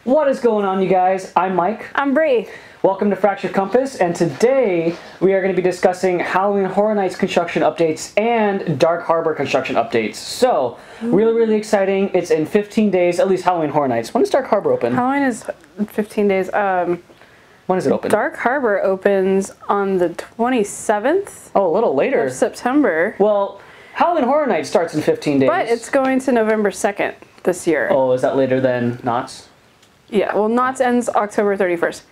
What is going on, you guys? I'm Mike. I'm Bree. Welcome to Fractured Compass, and today we are going to be discussing Halloween Horror Nights construction updates and Dark Harbor construction updates. So, really exciting. It's in 15 days, at least Halloween Horror Nights. When does Dark Harbor open? Halloween is 15 days. When does it open? Dark Harbor opens on the 27th. Oh, a little later. Of September. Well, Halloween Horror Nights starts in 15 days. But it's going to November 2nd this year. Oh, is that later than Knott's? Yeah, well, Knott's ends October 31st.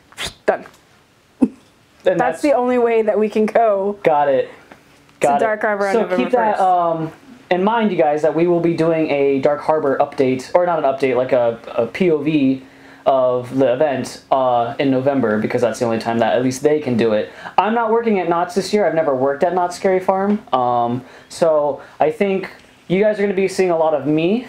Done. And that's the only way that we can go. Got it. Got to Dark Harbor on November 1st. So keep that in mind, you guys, that we will be doing a Dark Harbor update, or not an update, like a POV of the event in November, because that's the only time that at least they can do it. I'm not working at Knott's this year. I've never worked at Knott's Scary Farm. So I think you guys are going to be seeing a lot of me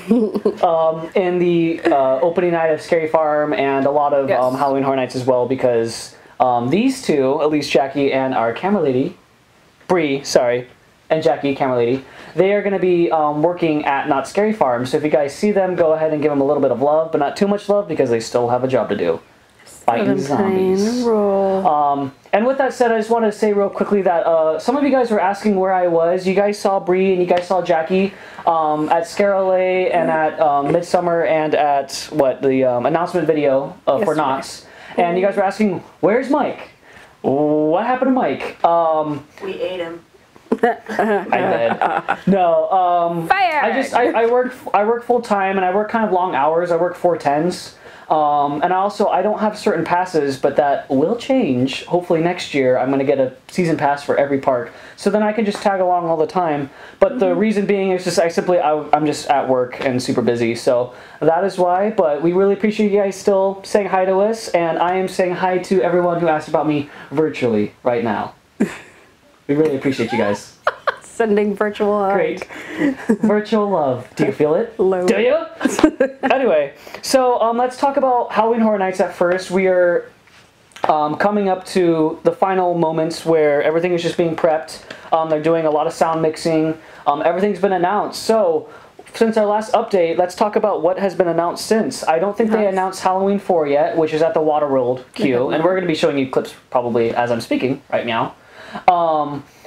in the opening night of Scary Farm, and a lot of Halloween Horror Nights as well, because these two, at least Jackie and our camera lady, Bree, sorry, and Jackie, camera lady, they are going to be working at Not Scary Farm. So if you guys see them, go ahead and give them a little bit of love, but not too much love, because they still have a job to do. Fighting zombies. And with that said, I just wanted to say real quickly that some of you guys were asking where I was. You guys saw Bree and you guys saw Jackie at Scare LA and at Midsummer and at the announcement video for Knott's. And you guys were asking, where's Mike? What happened to Mike? We ate him. I did. No. Fire! I work full time, and I work kind of long hours. I work 4/10s. And I don't have certain passes, but that will change. Hopefully next year I'm going to get a season pass for every park, so then I can just tag along all the time. But the reason being is just I'm just at work and super busy, so that is why. But we really appreciate you guys still saying hi to us, and I am saying hi to everyone who asked about me virtually right now. We really appreciate you guys. Sending virtual hug. Great. Virtual love. Do you feel it? Low. Do you? Anyway, so let's talk about Halloween Horror Nights at first. We are coming up to the final moments where everything is just being prepped. They're doing a lot of sound mixing. Everything's been announced. So since our last update, let's talk about what has been announced since. I don't think they announced Halloween 4 yet, which is at the Waterworld queue. And we're going to be showing you clips probably as I'm speaking right now.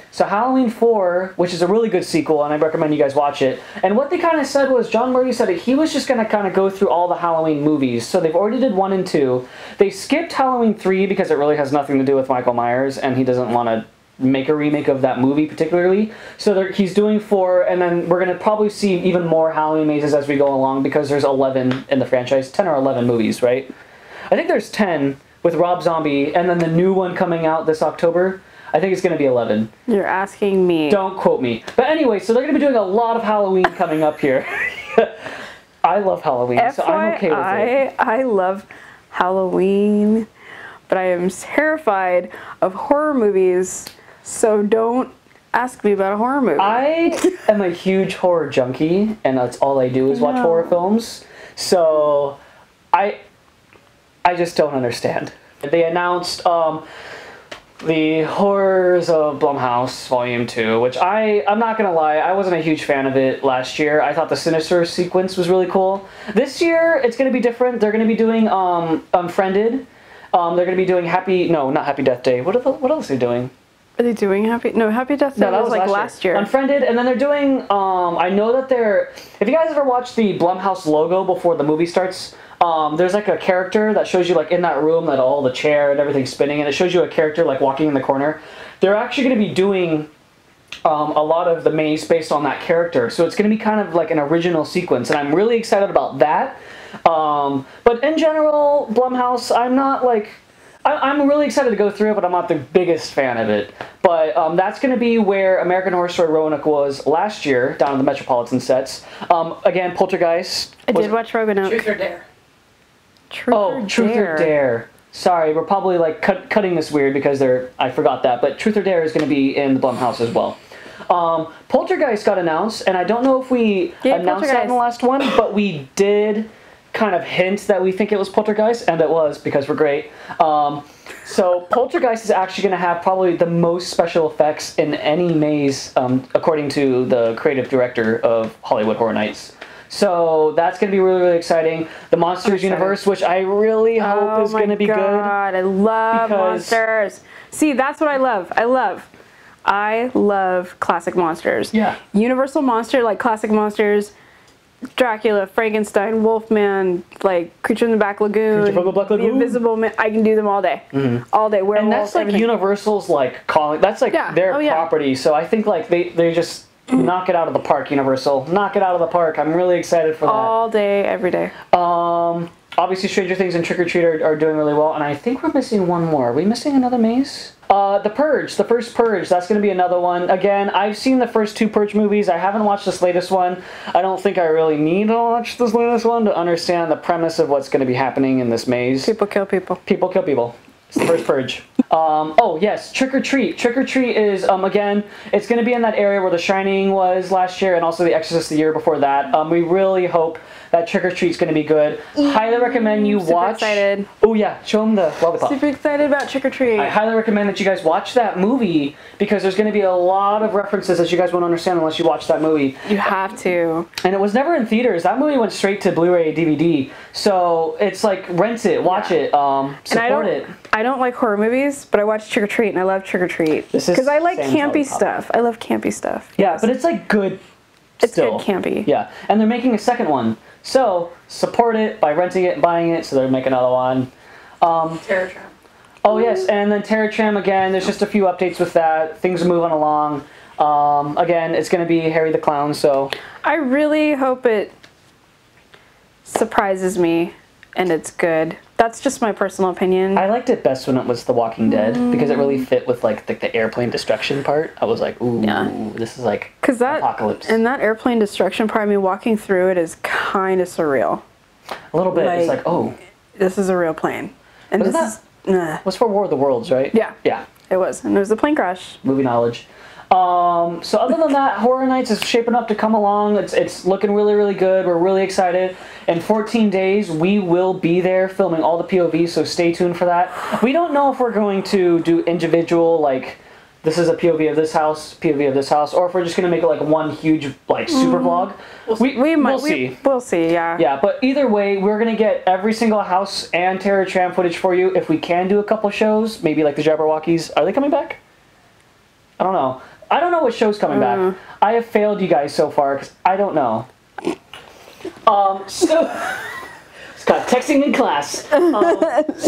So Halloween 4, which is a really good sequel, and I recommend you guys watch it. And what they kind of said was, John Murray said that he was just going to kind of go through all the Halloween movies. So they've already did 1 and 2. They skipped Halloween 3 because it really has nothing to do with Michael Myers, and he doesn't want to make a remake of that movie particularly. So he's doing 4, and then we're going to probably see even more Halloween mazes as we go along, because there's 11 in the franchise. 10 or 11 movies, right? I think there's 10 with Rob Zombie, and then the new one coming out this October. I think it's going to be 11. You're asking me. Don't quote me. But anyway, so they're going to be doing a lot of Halloween coming up here. I love Halloween, so I'm okay with it. I love Halloween, but I am terrified of horror movies, so don't ask me about a horror movie. I am a huge horror junkie, and that's all I do is watch horror films. So I just don't understand. They announced The Horrors of Blumhouse Volume 2, which I'm not gonna lie, I wasn't a huge fan of it last year. I thought the Sinister sequence was really cool. This year, it's gonna be different. They're gonna be doing Unfriended. They're gonna be doing not Happy Death Day. What else are they doing? Are they doing Happy Death Day? No, that was like last year. Unfriended, and then they're doing, I know that if you guys ever watched the Blumhouse logo before the movie starts, there's like a character that shows you like in that room that all the chair and everything's spinning, and it shows you a character like walking in the corner. They're actually going to be doing a lot of the maze based on that character, so it's going to be kind of like an original sequence, and I'm really excited about that. But in general, Blumhouse, I'm really excited to go through it, but I'm not the biggest fan of it. But that's going to be where American Horror Story Roanoke was last year, down in the Metropolitan sets. Again, Poltergeist. I did watch Roanoke. Truth or Dare. Truth or Dare. Sorry, we're probably like cutting this weird because I forgot that. But Truth or Dare is going to be in the Blumhouse as well. Poltergeist got announced, and I don't know if we announced that in the last one, but we did kind of hint that we think it was Poltergeist, and it was, because we're great. So Poltergeist is actually going to have probably the most special effects in any maze, according to the creative director of Hollywood Horror Nights. So that's going to be really, really exciting. The Monsters universe, which I really hope is going to be good. I love monsters. See, that's what I love. I love classic monsters. Yeah. Universal monster, like classic monsters, Dracula, Frankenstein, Wolfman, like Creature in the Black Lagoon, Black Lagoon. The Invisible Man. I can do them all day. All day. Werewolf, And that's like everything. Universal's like calling. That's like their property. So I think like they just knock it out of the park. Universal, knock it out of the park. I'm really excited for that. All day, every day. Obviously, Stranger Things and Trick or Treat are doing really well, and I think we're missing one more. Are we missing another maze? The Purge, the first Purge, that's going to be another one. Again, I've seen the first 2 Purge movies. I haven't watched this latest one. I don't think I really need to watch this latest one to understand the premise of what's going to be happening in this maze. People kill people. People kill people. It's the first Purge. Oh, yes, Trick or Treat. Trick or Treat is, again, it's going to be in that area where The Shining was last year and also The Exorcist the year before that. We really hope that Trick or Treat's going to be good. Highly recommend you watch. Super excited. Oh, yeah, show them the lollipop. Super excited about Trick or Treat. I highly recommend that you guys watch that movie because there's going to be a lot of references that you guys won't understand unless you watch that movie. You have to. And it was never in theaters. That movie went straight to Blu-ray DVD. So it's like, rent it, watch it, support it. I don't like horror movies, but I watch Trick or Treat and I love Trick or Treat. Because I like campy stuff. I love campy stuff. Yeah, but it's like good It's still. good campy. Yeah, and they're making a second one. So, support it by renting it and buying it, so they're making another one. Terror Trap. Oh, yes, and then Terror Tram, again, there's just a few updates with that. Things are moving along. Again, it's going to be Harry the Clown, so... I really hope it surprises me and it's good. That's just my personal opinion. I liked it best when it was The Walking Dead, because it really fit with, like, the airplane destruction part. I was like, ooh, this is, like, apocalypse. And that airplane destruction part, I mean, walking through it is kind of surreal. A little bit. It's like, oh. This is a real plane. And Wasn't this is... was for War of the Worlds, right? Yeah. Yeah. It was. And it was a plane crash. Movie knowledge. So other than that, Horror Nights is shaping up to come along. It's looking really, really good. We're really excited. In 14 days, we will be there filming all the POVs, so stay tuned for that. We don't know if we're going to do individual, like, this is a POV of this house, or if we're just going to make it like one huge, like, super vlog. We'll see. We'll see, yeah. Yeah, but either way, we're going to get every single house and Terror Tram footage for you. If we can do a couple shows, maybe like the Jabberwockies. Are they coming back? I don't know. I don't know what show's coming back. I have failed you guys so far because I don't know. Scott texting in class.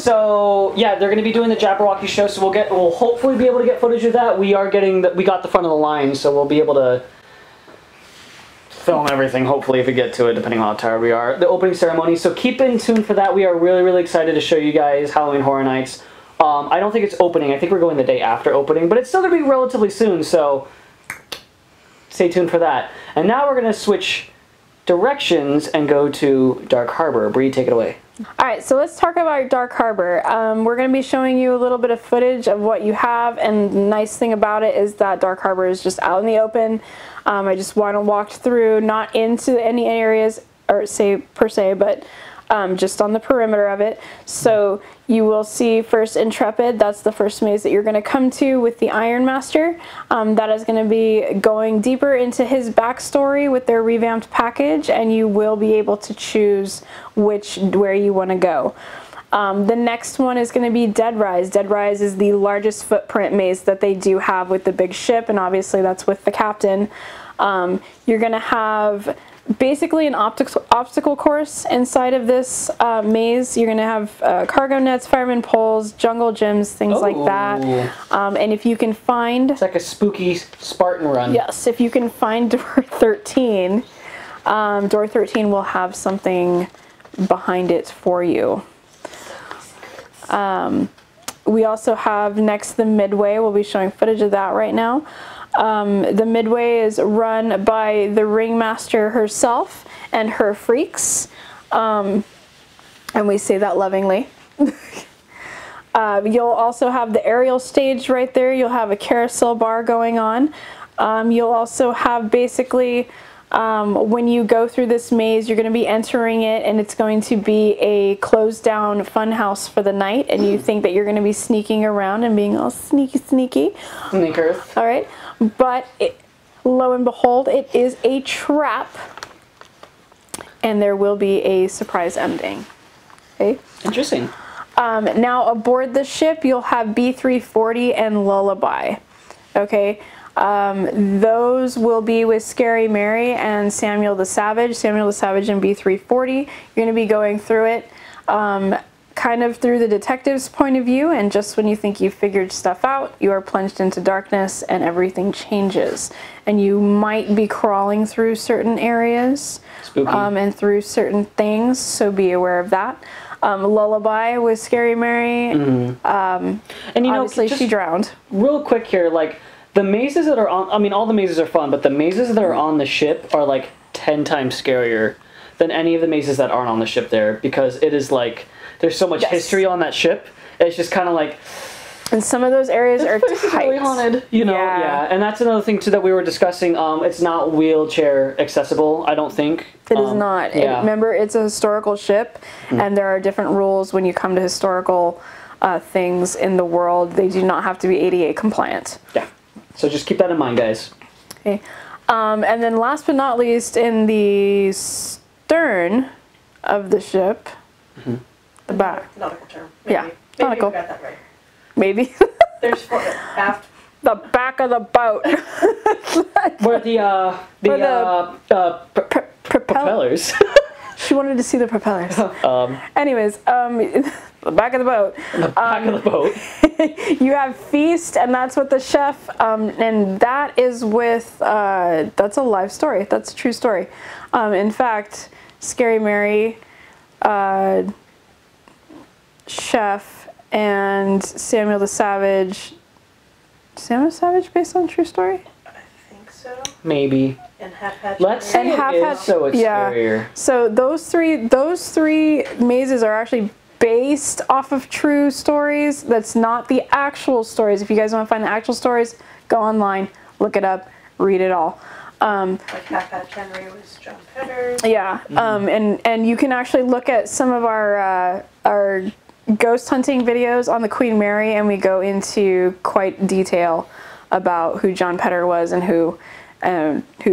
So yeah, they're going to be doing the Jabberwocky show. So we'll hopefully be able to get footage of that. We got the front of the line, so we'll be able to film everything. Hopefully, if we get to it, depending on how tired we are. The opening ceremony. So keep in tune for that. We are really, really excited to show you guys Halloween Horror Nights. I don't think it's opening. I think we're going the day after opening, but it's still going to be relatively soon, so stay tuned for that. And now we're going to switch directions and go to Dark Harbor. Bree, take it away. Alright, so let's talk about Dark Harbor. We're going to be showing you a little bit of footage of what you have, and the nice thing about it is that Dark Harbor is just out in the open. I just want to walk through, not into any areas, or per se, but just on the perimeter of it. So you will see first Intrepid. That's the first maze that you're going to come to with the Iron Master. That is going to be going deeper into his backstory with their revamped package, and you will be able to choose where you want to go. The next one is going to be Dead Rise. Dead Rise is the largest footprint maze that they do have with the big ship, and obviously that's with the captain. You're going to have basically an obstacle course inside of this maze. You're going to have cargo nets, fireman poles, jungle gyms, things like that. And if you can find... It's like a spooky Spartan run. Yes, if you can find door 13, door 13 will have something behind it for you. We also have next the Midway. We'll be showing footage of that right now. The Midway is run by the Ringmaster herself and her freaks, and we say that lovingly. You'll also have the aerial stage right there. You'll have a carousel bar going on. You'll also have basically, when you go through this maze, you're going to be entering it, and it's going to be a closed down fun house for the night, and you think that you're going to be sneaking around and being all sneaky. Sneakers. All right. But lo and behold, it is a trap. and there will be a surprise ending. Okay. Interesting. Now aboard the ship, you'll have B340 and Lullaby. Okay. Those will be with Scary Mary and Samuel the Savage. Samuel the Savage and B340. You're going to be going through it kind of through the detective's point of view, and just when you think you've figured stuff out, you are plunged into darkness and everything changes. And you might be crawling through certain areas and through certain things, so be aware of that. Lullaby with Scary Mary. And you know, obviously she drowned. Real quick here, like the mazes that are on, I mean, all the mazes are fun, but the mazes that are on the ship are like 10 times scarier than any of the mazes that aren't on the ship there, because it is like, there's so much history on that ship. It's just kind of like, and some of those areas are tight. Really haunted, you know. Yeah, and that's another thing too that we were discussing. It's not wheelchair accessible, I don't think. It is not. Yeah. Remember, it's a historical ship, and there are different rules when you come to historical things in the world. They do not have to be ADA compliant. Yeah. So just keep that in mind, guys. Okay. And then last but not least, in the stern of the ship, the back. Nautical term. Maybe. Yeah. Maybe Nautical. you got that right. Maybe. There's aft. The back of the boat. Where the propellers. She wanted to see the propellers. Anyways, the back of the boat. The back of the boat. You have Feast, and that's with the chef, and that is with, that's a live story. That's a true story. In fact, Scary Mary, Chef, and Samuel the Savage. Samuel the Savage based on true story? I think so. Maybe. And Half-Hatch. Let's say it is, so it's scarier. So those three mazes are actually based off of true stories. That's not the actual stories. If you guys want to find the actual stories, go online, look it up, read it all. Like Half-Hatch Henry was John Petter. Yeah, and you can actually look at some of our ghost hunting videos on the Queen Mary, and we go into quite detail about who John Petter was and who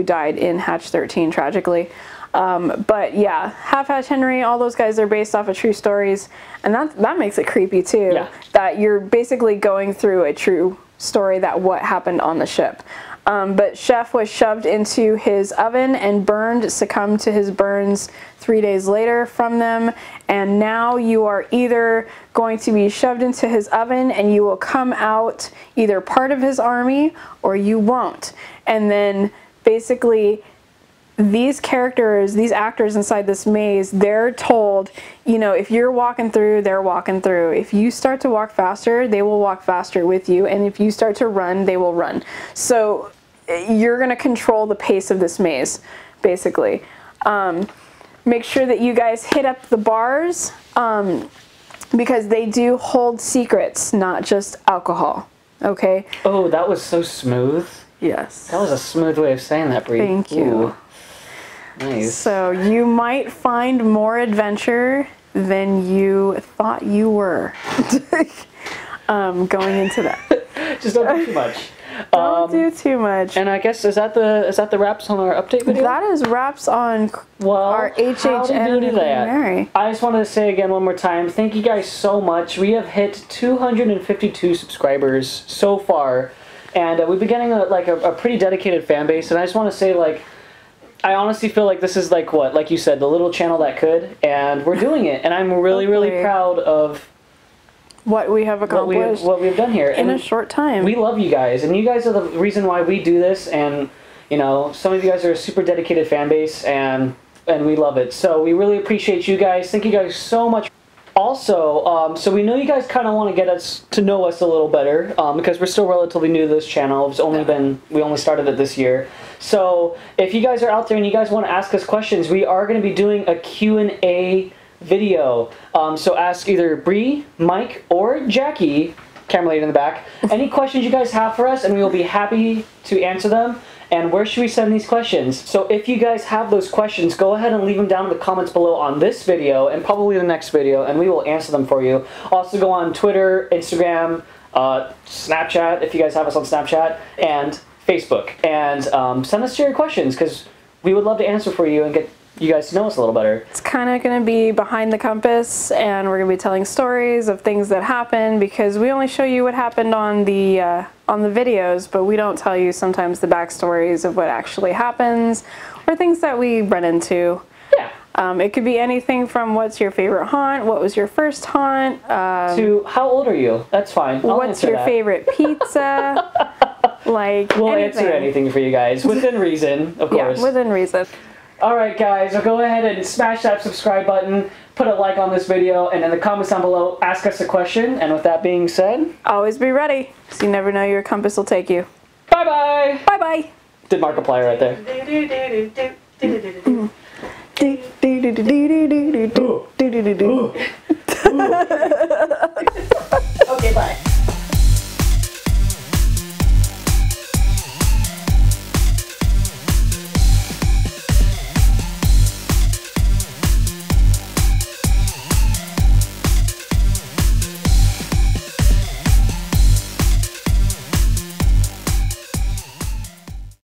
died in Hatch 13 tragically. But yeah, Half-Hatch Henry, all those guys are based off of true stories, and that makes it creepy too. Yeah. That you're basically going through a true story that what happened on the ship. But Chef was shoved into his oven and burned, succumbed to his burns 3 days later from them. And now you are either going to be shoved into his oven and you will come out either part of his army or you won't. And then basically these characters, these actors inside this maze, they're told, you know, if you're walking through, they're walking through. If you start to walk faster, they will walk faster with you. And if you start to run, they will run. So you're going to control the pace of this maze, basically. Make sure that you guys hit up the bars because they do hold secrets, not just alcohol. Okay? Oh, that was so smooth. Yes. That was a smooth way of saying that, Bree. Thank you. Ooh. Nice. So you might find more adventure than you thought you were going into that. Just don't do too much. Don't do too much. And I guess is that the wraps on our update video? That is wraps on our HHN Mary. I just wanted to say again one more time, thank you guys so much. We have hit 252 subscribers so far, and we've been getting a pretty dedicated fan base. And I just want to say, like, I honestly feel like this is like you said, the little channel that could, and we're doing it. And I'm really, really proud of what we have accomplished, what we've done here in a short time. We love you guys, and you guys are the reason why we do this. And you know, some of you guys are a super dedicated fan base, and we love it. So we really appreciate you guys. Thank you guys so much. Also, so we know you guys kind of want to get us to know us a little better because we're still relatively new to this channel. We only started it this year. So if you guys are out there and you guys want to ask us questions, we are going to be doing a Q&A video. So ask either Bree, Mike, or Jackie, camera lady in the back, any questions you guys have for us, and we will be happy to answer them. And where should we send these questions? So if you guys have those questions, go ahead and leave them down in the comments below on this video and probably the next video, and we will answer them for you. Also go on Twitter, Instagram, Snapchat, if you guys have us on Snapchat, and Facebook. And send us your questions, because we would love to answer for you and you guys to know us a little better. It's kind of going to be behind the compass, and we're going to be telling stories of things that happen, because we only show you what happened on the videos, but we don't tell you sometimes the backstories of what actually happens or things that we run into. Yeah. It could be anything from what's your favorite haunt, what was your first haunt, to how old are you? That's fine. what's your favorite pizza, like We'll anything. answer anything for you guys, within reason, of course. Yeah, within reason. Alright guys, so go ahead and smash that subscribe button, put a like on this video, and in the comments down below, ask us a question. And with that being said, Always be ready, because you never know your compass will take you. bye-bye! Bye-bye! Did Markiplier right there. Do-do-do-do-do-do-do-do-do-do.